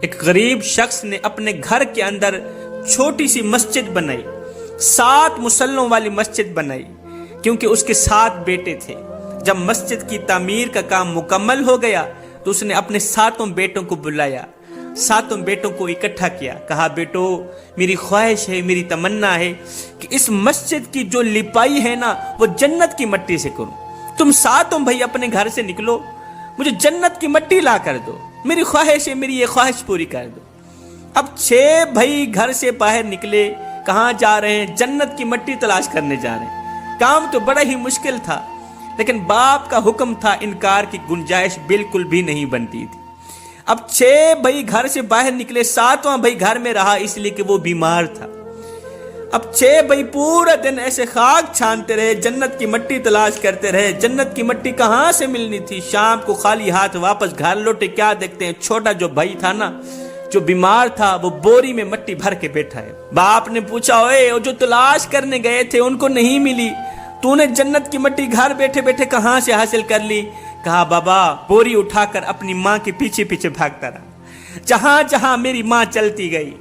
ایک غریب شخص نے اپنے گھر کے اندر چھوٹی سی مسجد بنائی، 7 مصلوں والی مسجد بنائی، کیونکہ اس کے 7 بیٹے تھے۔ جب مسجد کی تعمیر کا کام مکمل ہو گیا تو اس نے اپنے 7 بیٹوں کو بلایا، 7 بیٹوں کو اکٹھا کیا، کہا بیٹو میری خواہش ہے، میری تمنا ہے کہ اس مسجد کی جو لپائی ہے نا وہ جنت کی مٹی سے کروں۔ تم 7 بھائی اپنے گھر سے نکلو، مجھے جنت کی مٹی لا کر دو، میری خواہش ہے، میری یہ خواہش پوری کر دو۔ اب 6 بھائی گھر سے باہر نکلے، کہاں جا رہے ہیں؟ جنت کی مٹی تلاش کرنے جا رہے ہیں۔ کام تو بڑا ہی مشکل تھا، لیکن باپ کا حکم تھا، انکار کی گنجائش بالکل بھی نہیں بنتی تھی۔ اب 6 بھائی گھر سے باہر نکلے، 7واں بھائی گھر میں رہا اس لیے کہ وہ بیمار تھا۔ اب 6 بھائی پورا دن ایسے خاک چھانتے رہے، جنت کی مٹی تلاش کرتے رہے، جنت کی مٹی کہاں سے ملنی تھی۔ شام کو خالی ہاتھ واپس گھر لوٹے، کیا دیکھتے ہیں چھوٹا جو بھائی تھا نا، جو بیمار تھا، وہ بوری میں مٹی بھر کے بیٹھا ہے۔ باپ نے پوچھا، اوے وہ جو تلاش کرنے گئے تھے ان کو نہیں ملی، تو نے جنت کی مٹی گھر بیٹھے بیٹھے کہاں سے حاصل کر لی؟ کہا بابا بوری اٹھا کر اپنی ماں کے پیچھے پیچھے بھاگتا رہا، جہاں جہاں میری ماں چلتی گئی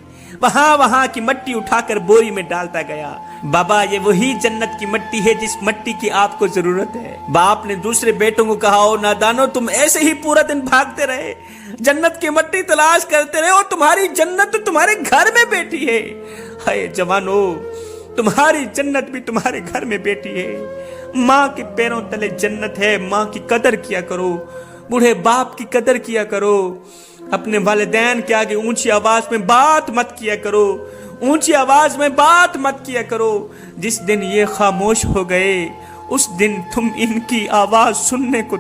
وہاں وہاں کی مٹی اٹھا کر بوری میں ڈالتا گیا۔ بابا یہ وہی جنت کی مٹی ہے جس مٹی کی آپ کو ضرورت ہے۔ باپ نے دوسرے بیٹوں کو کہا، او نادانو تم ایسے ہی پورا دن بھاگتے رہے، جنت کی مٹی تلاش کرتے رہے، اور تمہاری جنت تو تمہارے گھر میں بیٹھی ہے۔ ہائے جوانو، تمہاری جنت بھی تمہارے گھر میں بیٹھی ہے۔ ماں کے پیروں تلے جنت ہے، ماں کی قدر کیا کرو، بوڑھے باپ کی قدر کیا کرو، اپنے والدین کے آگے اونچی آواز میں بات مت کیا کرو، اونچی آواز میں بات مت کیا کرو۔ جس دن یہ خاموش ہو گئے اس دن تم ان کی آواز سننے کو